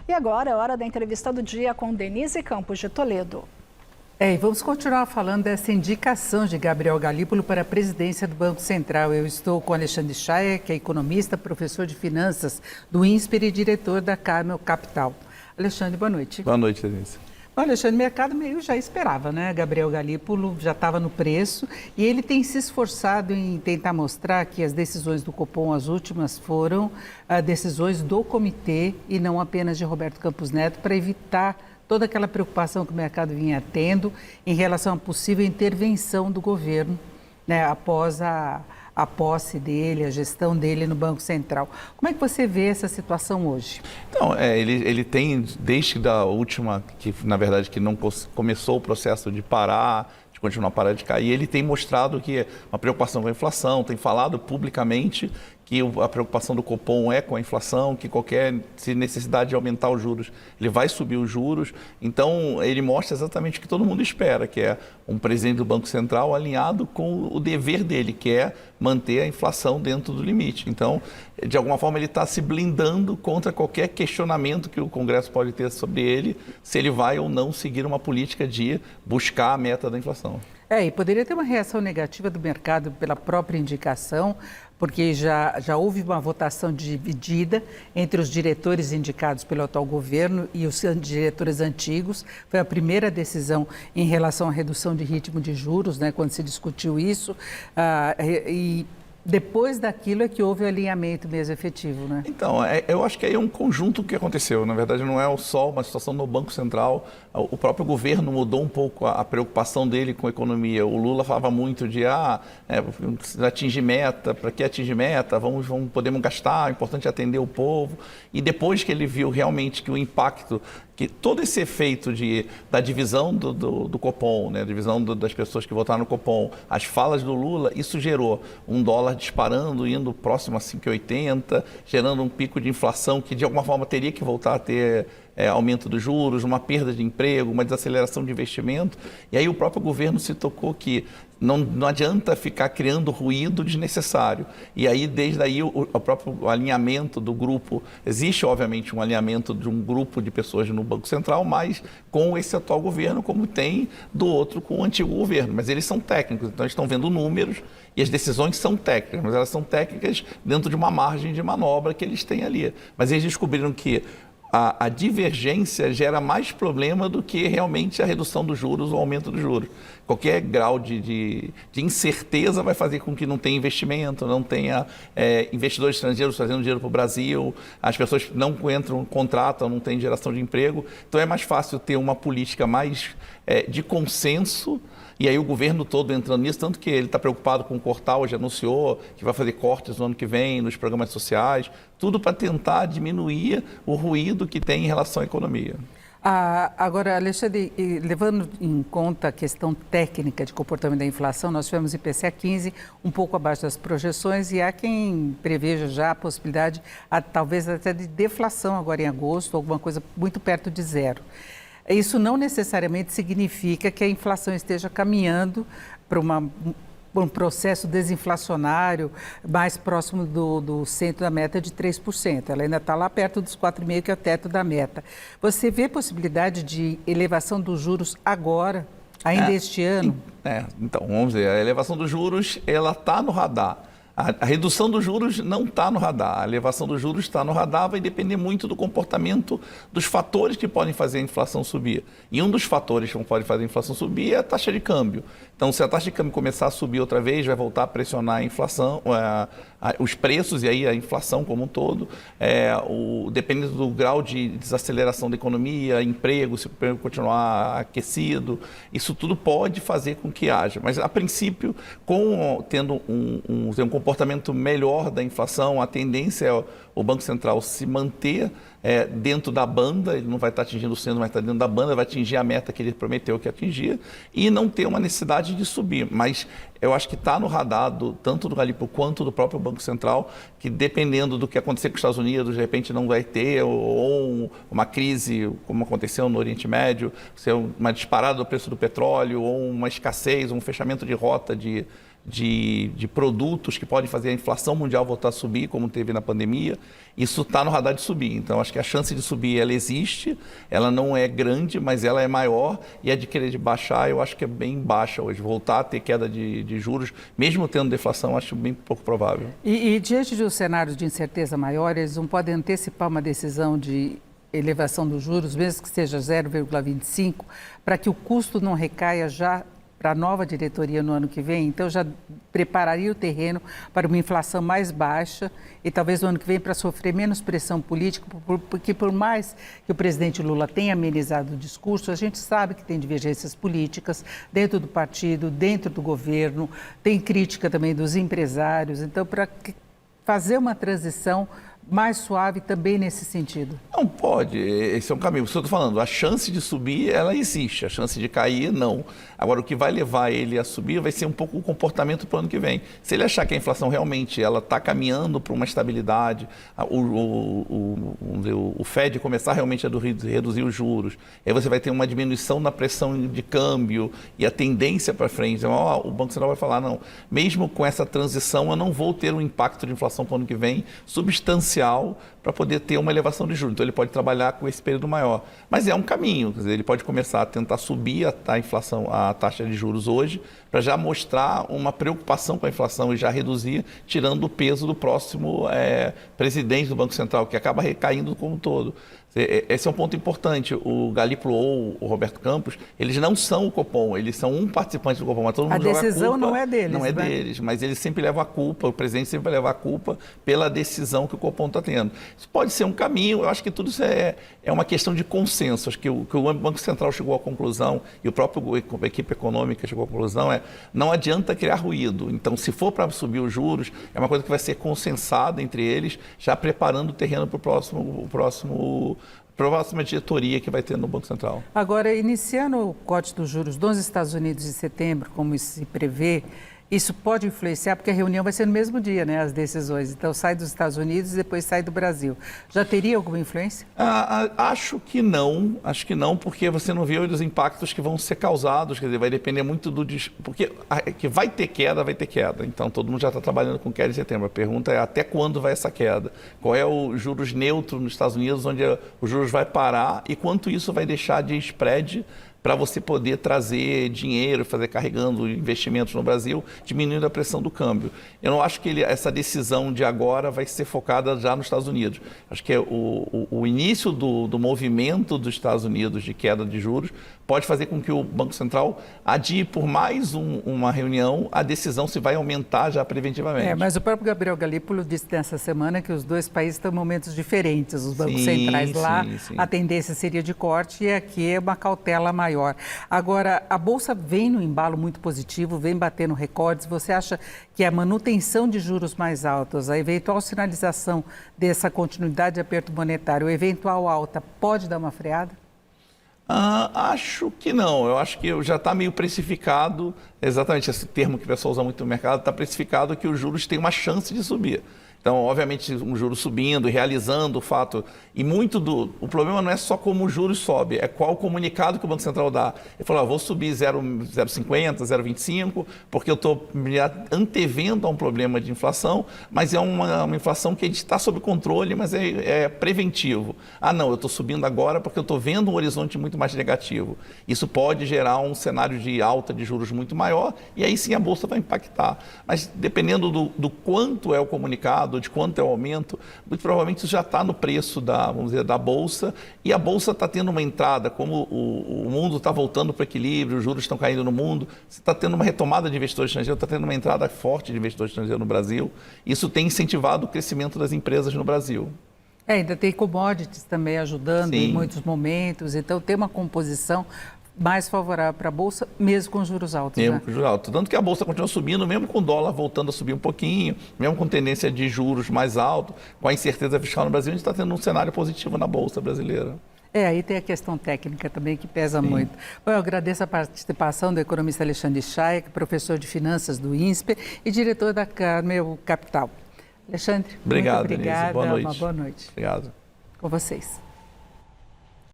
E agora é hora da entrevista do dia com Denise Campos de Toledo. E vamos continuar falando dessa indicação de Gabriel Galípolo para a presidência do Banco Central. Eu estou com Alexandre Chaia, que é economista, professor de finanças do INSPER e diretor da Carmel Capital. Alexandre, boa noite. Boa noite, Denise. Bom, Alexandre, o mercado meio já esperava, né? Gabriel Galípolo já estava no preço e ele tem se esforçado em tentar mostrar que as decisões do Copom, as últimas, foram decisões do comitê e não apenas de Roberto Campos Neto, para evitar toda aquela preocupação que o mercado vinha tendo em relação à possível intervenção do governo, né, após a posse dele, a gestão dele no Banco Central. Como é que você vê essa situação hoje? Então, ele tem, desde a última, que na verdade que não começou o processo de parar, de continuar a parar de cair, ele tem mostrado que uma preocupação com a inflação, tem falado publicamente que a preocupação do Copom é com a inflação, que qualquer necessidade de aumentar os juros, ele vai subir os juros. Então, ele mostra exatamente o que todo mundo espera, que é um presidente do Banco Central alinhado com o dever dele, que é manter a inflação dentro do limite. Então, de alguma forma, ele está se blindando contra qualquer questionamento que o Congresso pode ter sobre ele, se ele vai ou não seguir uma política de buscar a meta da inflação. E poderia ter uma reação negativa do mercado pela própria indicação, porque já houve uma votação dividida entre os diretores indicados pelo atual governo e os diretores antigos. Foi a primeira decisão em relação à redução de ritmo de juros, né, quando se discutiu isso. E depois daquilo é que houve o alinhamento mesmo efetivo, né? Então, eu acho que aí é um conjunto que aconteceu. Na verdade, não é só uma situação no Banco Central. O próprio governo mudou um pouco a preocupação dele com a economia. O Lula falava muito de atingir meta, para que atingir meta? Podemos gastar, é importante atender o povo. E depois que ele viu realmente que o impacto, que todo esse efeito da divisão do Copom, né, a divisão das pessoas que votaram no Copom, as falas do Lula, isso gerou um dólar disparando, indo próximo a 5,80, gerando um pico de inflação que de alguma forma teria que voltar a ter aumento dos juros, uma perda de emprego, uma desaceleração de investimento. E aí o próprio governo se tocou que não adianta ficar criando ruído desnecessário. E aí, desde aí, o próprio alinhamento do grupo, existe obviamente um alinhamento de um grupo de pessoas no Banco Central, mas com esse atual governo, como tem do outro com o antigo governo. Mas eles são técnicos, então eles estão vendo números e as decisões são técnicas, mas elas são técnicas dentro de uma margem de manobra que eles têm ali. Mas eles descobriram que a divergência gera mais problema do que realmente a redução dos juros ou o aumento dos juros. Qualquer grau de incerteza vai fazer com que não tenha investimento, não tenha investidores estrangeiros trazendo dinheiro para o Brasil, as pessoas não entram, contratam, não tem geração de emprego. Então é mais fácil ter uma política mais de consenso. E aí o governo todo entrando nisso, tanto que ele está preocupado com cortar, hoje anunciou que vai fazer cortes no ano que vem nos programas sociais, tudo para tentar diminuir o ruído que tem em relação à economia. Agora, Alexandre, levando em conta a questão técnica de comportamento da inflação, nós tivemos IPCA 15 um pouco abaixo das projeções e há quem preveja já a possibilidade, talvez até de deflação agora em agosto, alguma coisa muito perto de zero. Isso não necessariamente significa que a inflação esteja caminhando para um processo desinflacionário mais próximo do centro da meta de 3%. Ela ainda está lá perto dos 4,5%, que é o teto da meta. Você vê possibilidade de elevação dos juros agora, ainda este ano? Então, vamos dizer, a elevação dos juros, ela está no radar. A redução dos juros não está no radar, a elevação dos juros está no radar, vai depender muito do comportamento dos fatores que podem fazer a inflação subir. E um dos fatores que pode fazer a inflação subir é a taxa de câmbio. Então, se a taxa de câmbio começar a subir outra vez, vai voltar a pressionar a inflação, os preços e aí a inflação como um todo, dependendo do grau de desaceleração da economia, emprego, se o emprego continuar aquecido, isso tudo pode fazer com que haja. Mas, a princípio, tendo um comportamento melhor da inflação, a tendência é o Banco Central se manter dentro da banda, ele não vai estar atingindo o centro, mas está dentro da banda, vai atingir a meta que ele prometeu que atingir e não ter uma necessidade de subir. Mas eu acho que está no radar tanto do Galípolo quanto do próprio Banco Central, que dependendo do que acontecer com os Estados Unidos, de repente não vai ter ou uma crise, como aconteceu no Oriente Médio, ser uma disparada do preço do petróleo, ou uma escassez, um fechamento de rota de de produtos que podem fazer a inflação mundial voltar a subir, como teve na pandemia, isso está no radar de subir. Então, acho que a chance de subir, ela existe, ela não é grande, mas ela é maior, e a de querer de baixar, eu acho que é bem baixa hoje. Voltar a ter queda de juros, mesmo tendo deflação, acho bem pouco provável. E diante de um cenário de incerteza maior, eles não podem antecipar uma decisão de elevação dos juros, mesmo que seja 0,25, para que o custo não recaia já para a nova diretoria no ano que vem? Então, já prepararia o terreno para uma inflação mais baixa e talvez no ano que vem para sofrer menos pressão política, porque por mais que o presidente Lula tenha amenizado o discurso, a gente sabe que tem divergências políticas dentro do partido, dentro do governo, tem crítica também dos empresários. Então, para fazer uma transição mais suave também nesse sentido? Não pode, esse é um caminho. Isso eu estou falando, a chance de subir, ela existe, a chance de cair, não. Agora, o que vai levar ele a subir vai ser um pouco o comportamento para o ano que vem. Se ele achar que a inflação realmente está caminhando para uma estabilidade, o Fed começar realmente a reduzir os juros, aí você vai ter uma diminuição na pressão de câmbio e a tendência para frente. Então, o Banco Central vai falar, não, mesmo com essa transição, eu não vou ter um impacto de inflação para o ano que vem substancial para poder ter uma elevação de juros. Então, ele pode trabalhar com esse período maior. Mas é um caminho, quer dizer, ele pode começar a tentar subir a inflação, a taxa de juros hoje, para já mostrar uma preocupação com a inflação e já reduzir, tirando o peso do próximo presidente do Banco Central, que acaba recaindo como um todo. Esse é um ponto importante. O Galípolo ou o Roberto Campos, eles não são o Copom, eles são um participante do Copom. Mas todo mundo a decisão não é deles. Não é né? deles, mas eles sempre levam a culpa, o presidente sempre vai levar a culpa pela decisão que o Copom está tendo. Isso pode ser um caminho, eu acho que tudo isso é uma questão de consenso. Acho que o Banco Central chegou à conclusão, e o próprio a equipe econômica chegou à conclusão, não adianta criar ruído. Então, se for para subir os juros, é uma coisa que vai ser consensada entre eles, já preparando o terreno para a próxima diretoria que vai ter no Banco Central. Agora, iniciando o corte dos juros dos Estados Unidos em setembro, como se prevê, isso pode influenciar, porque a reunião vai ser no mesmo dia, né, as decisões. Então, sai dos Estados Unidos e depois sai do Brasil. Já teria alguma influência? Acho que não, porque você não vê os impactos que vão ser causados, quer dizer, vai depender muito porque que vai ter queda. Então, todo mundo já está trabalhando com queda em setembro. A pergunta é até quando vai essa queda? Qual é o juros neutro nos Estados Unidos, onde os juros vai parar e quanto isso vai deixar de spread para você poder trazer dinheiro, fazer carregando investimentos no Brasil, diminuindo a pressão do câmbio. Eu não acho que essa decisão de agora vai ser focada já nos Estados Unidos. Acho que o início do movimento dos Estados Unidos de queda de juros pode fazer com que o Banco Central adie por mais uma reunião, a decisão se vai aumentar já preventivamente. Mas o próprio Gabriel Galípolo disse nessa semana que os dois países estão em momentos diferentes. Os bancos centrais lá, a tendência seria de corte e aqui é uma cautela maior. Agora, a Bolsa vem no embalo muito positivo, vem batendo recordes. Você acha que a manutenção de juros mais altos, a eventual sinalização dessa continuidade de aperto monetário, a eventual alta, pode dar uma freada? Acho que não. Eu acho que já está meio precificado, exatamente esse termo que o pessoal usa muito no mercado, está precificado que os juros têm uma chance de subir. Então, obviamente, um juro subindo, realizando o fato. E o problema não é só como o juro sobe, é qual o comunicado que o Banco Central dá. Ele falou, vou subir 0,50, 0,25, porque eu estou me antevendo a um problema de inflação, mas é uma inflação que a gente está sob controle, mas é preventivo. Não, eu estou subindo agora porque eu estou vendo um horizonte muito mais negativo. Isso pode gerar um cenário de alta de juros muito maior, e aí sim a Bolsa vai impactar. Mas dependendo do quanto é o comunicado, de quanto é o aumento, muito provavelmente isso já está no preço da Bolsa, e a Bolsa está tendo uma entrada, como o mundo está voltando para o equilíbrio, os juros estão caindo no mundo, você está tendo uma retomada de investidores estrangeiros, está tendo uma entrada forte de investidores estrangeiros no Brasil, isso tem incentivado o crescimento das empresas no Brasil. Ainda tem commodities também ajudando em muitos momentos, então tem uma composição mais favorável para a Bolsa, mesmo com juros altos. Mesmo com juros altos. Tanto que a Bolsa continua subindo, mesmo com o dólar voltando a subir um pouquinho, mesmo com tendência de juros mais alto, com a incerteza fiscal no Brasil, a gente está tendo um cenário positivo na Bolsa brasileira. Aí tem a questão técnica também que pesa muito. Bom, eu agradeço a participação do economista Alexandre Chaik, professor de finanças do INSPER e diretor da Carmel Capital. Alexandre, obrigado, muito obrigada. Denise. Boa noite. Uma boa noite. Obrigado. Com vocês.